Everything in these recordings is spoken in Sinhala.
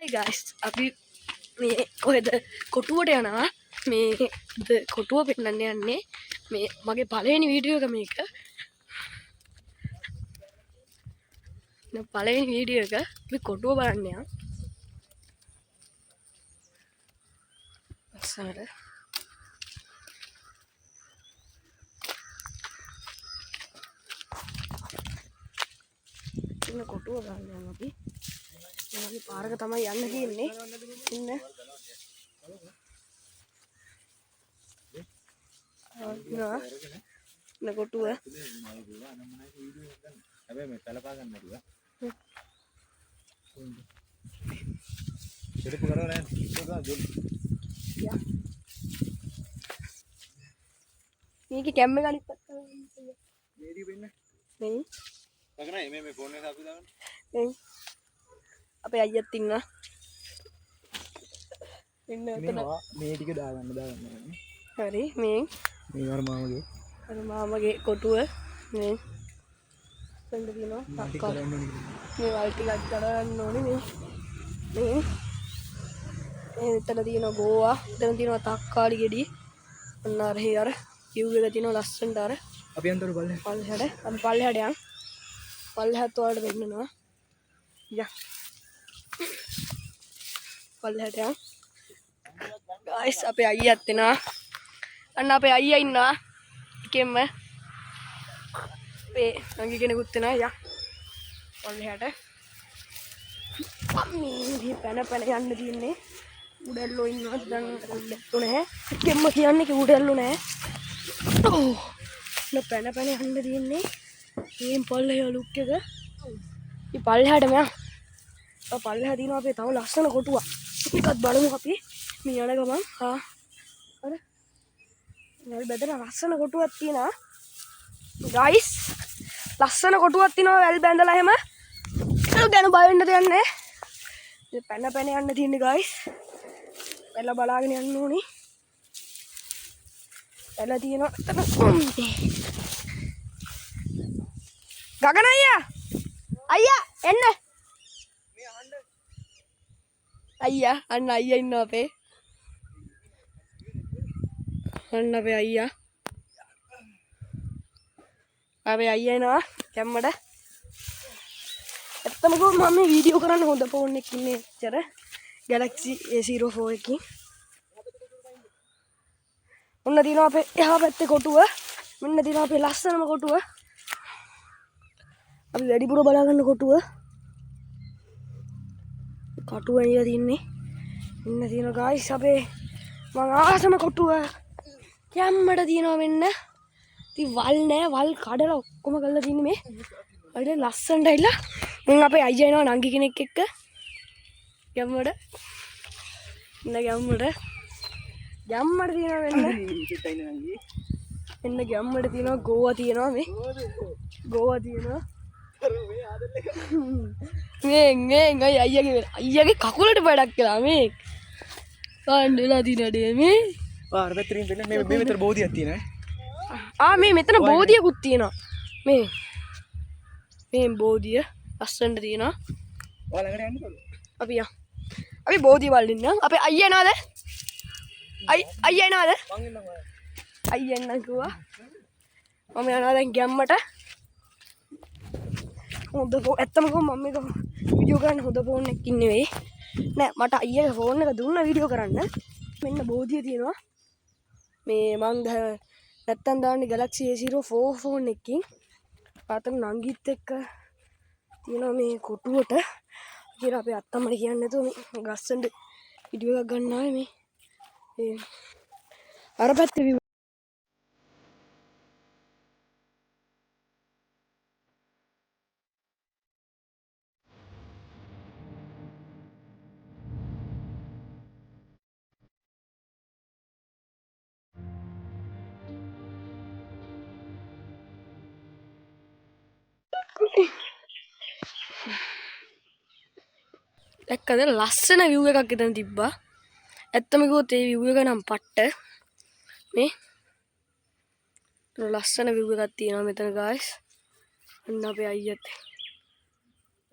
Hi guys, අපි මේ කොහෙද කොටුවට යනවා මේ කොටුව පෙන්නන්න යන්නේ මේ මගේ පළවෙනි වීඩියෝ එක මේක. පළවෙනි වීඩියෝ එක අපි කොටුව බලන්න යනවා. අස්සනට ඉන්න කොටුව බලන්න යනවා අපි. මේ පාරක තමයි යන්න තියෙන්නේ. ඉන්න කොටුව හැබැයි මේ කලපා ගන්න නෑ. ඉතින් කරලා නෑ. යා. මේකේ කැම් එක අනිත් පැත්තට මේදී වෙන්න. මේ තකනයි මේ ෆෝන් එක අපි දාගන්න. මේ අපේ අයියත් ඉන්නවා. ඉන්න එතන මේ ටික දාගන්න. හරි මේ අර මාමගේ. අර මාමගේ කොටුව මේ දෙන්න දිනවා. අක්කා මේ වල් ටිකක් ගලවන්න ඕනේ මේ එතන තියෙන ගෝවා එතන තියෙන තක්කාලි ගෙඩි අන්න අර හේ අර කිව් එක තියෙන ලස්සනට අර අපි අන්තර බලන්න. පල්ලෙහාට අපි පල්ලෙහාට යන් පල්ලෙහාත් ඔයාලට වෙන්නනවා යා පල්ලෙහාට යන් ගයිස් අපේ අයියාත් එනවා අන්න අපේ අයියා ඉන්නවා එකෙන්ම අපේ නංගි කෙනෙකුත් එනවා යා පල්ලෙහාට මේ පැන යන්න තියෙන්නේ උඩැල්ලෝ ඉන්නවා දැන් උඩැල්ලෝ නැහැ එකෙන්ම කියන්නේ කි උඩැල්ලෝ නැහැ ඕ පැන යන්න තියෙන්නේ මේ පල්ලෙහා ලුක් එක මේ පල්ලෙහාට මෙයා පල්ලෙහා තියෙනවා අපේ තව ලස්සන කොටුවක් එකත් බලමු අපි මේ යන ගමන් අර වල බෙදලා ලස්සන කොටුවක් තියෙනවා ගයිස් ලස්සන කොටුවක් තියෙනවා වැල් බැඳලා එහෙම ඒක ගැන බය වෙන්න දෙයක් නැහැ මේ පැන යන්න තියෙන්නේ ගයිස් එලා බලාගෙන යන්න ඕනේ එලා තියෙනවා ගගන අයියා එන්න අයියා අන්න අයියා ඉන්නවා අපේ අන්න අපේ අයියා එනවා කැම්මඩ ඇත්තම කිව්වොත් මම මේ වීඩියෝ කරන්න හොඳ ෆෝන් එකක් ඉන්නේ එච්චර Galaxy A04 එකකින් ඔන්න දිනවා අපේ එහා පැත්තේ කොටුව මෙන්න දිනවා අපේ ලස්සනම කොටුව අපි වැඩිපුර බලා ගන්න කොටුව ඇවිල්ලා තින්නේ මෙන්න තියෙන ගායිස් අපේ මං ආසම කොටුව කැම්මඩ තියෙනවා මෙන්න ඉතින් වල් නෑ වල් කඩලා ඔක්කොම කරලා තින්නේ මේ හරිද ලස්සනට ඇවිල්ලා මම අපේ අයියා එනවා නංගි කෙනෙක් එක්ක කැම්මඩ ඉන්න කැම්මඩ තියෙනවා මෙන්න කැම්මඩ තියෙනවා ගෝවා තියෙනවා මේ ගෝවා තියෙනවා මේ අයියාගේ කකුලට වැඩක් කළා මේ කාණ්ඩලා දිනඩේ මේ පාර පැත්තකින් දෙන්න මේ මෙතන බෝධියක් තියෙනවා. මේ මෙතන බෝධියකුත් තියෙනවා මේ බෝධිය ලස්සනට තියෙනවා. ඔයාලා ළඟට යන්න අපි බෝධිය බලන්න ඉන්න. අපේ අයියා එනවාද? අයියා එනවාද? මං එන්නම් ඔයාලා. අයියා එන්නම් කිව්වා. මම යනවා දැන් ගැම්මට. හොඳ ඇත්තම කිව්වොත් මම මේක වීඩියෝ කරන්න හොඳ ෆෝන් එකකින් නෙවෙයි. නෑ මට අයියාගේ ෆෝන් එක දුන්නා වීඩියෝ කරන්න. මෙන්න බෝධිය තියෙනවා. මේ මං නැත්තම් දාන්නේ Galaxy A04 ෆෝන් එකකින්. පාතන නංගිත් එක්ක තියෙනවා මේ කොටුවට. කියලා අපේ අත්තම්මට කියන්නේ නැතුව මේ ගස්සෙන් වීඩියෝ එකක් ගන්න ආවේ මේ අර පැත්තේ view දැක්කද ලස්සන view එකක් එතන තිබ්බා. ඇත්තම කිව්වොත් ඒ view එක නම් පට්ට. මේ ලස්සන view එකක් තියෙනවා මෙතන guys. අන්න අපේ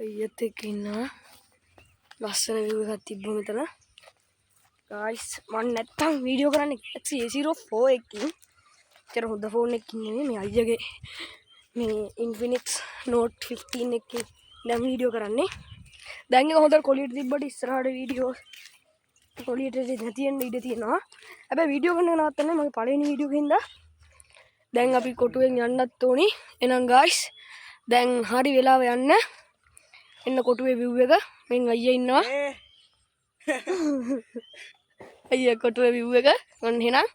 අයියත් එක්ක ඉන්නවා. ලස්සන view එකක් තිබ්බ මෙතන. guys මම නැත්තම් වීඩියෝ කරන්නේ Galaxy A04 එකකින්. ඒතර හොඳ ෆෝන් එකකින් නෙමෙයි මේ අයියාගේ මේ Infinix Note 15 එකකින් දැන් වීඩියෝ කරන්නේ. දැන් එක හොඳට කොලියට තිබ්බට ඉස්සරහට වීඩියෝ කොලියට නැතිවෙන්න ඉඩ තියෙනවා. හැබැයි වීඩියෝ කරන්න නවත්තන්නේ මගේ පළවෙනි වීඩියෝ එකකින්ද. දැන් අපි කොටුවෙන් යන්නත් ඕනි. එහෙනම් guys දැන් හරි වෙලාව යන්න. එන්න කොටුවේ view එක. මෙන් අයියා ඉන්නවා. අයියා කොටුවේ view එක. ඔන්න එහෙනම්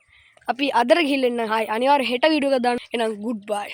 අපි අදට ගිහින් එන්න. අනිවාර්යෙන් හෙට වීඩියෝ එකක් දාන්න. එහෙනම් good bye.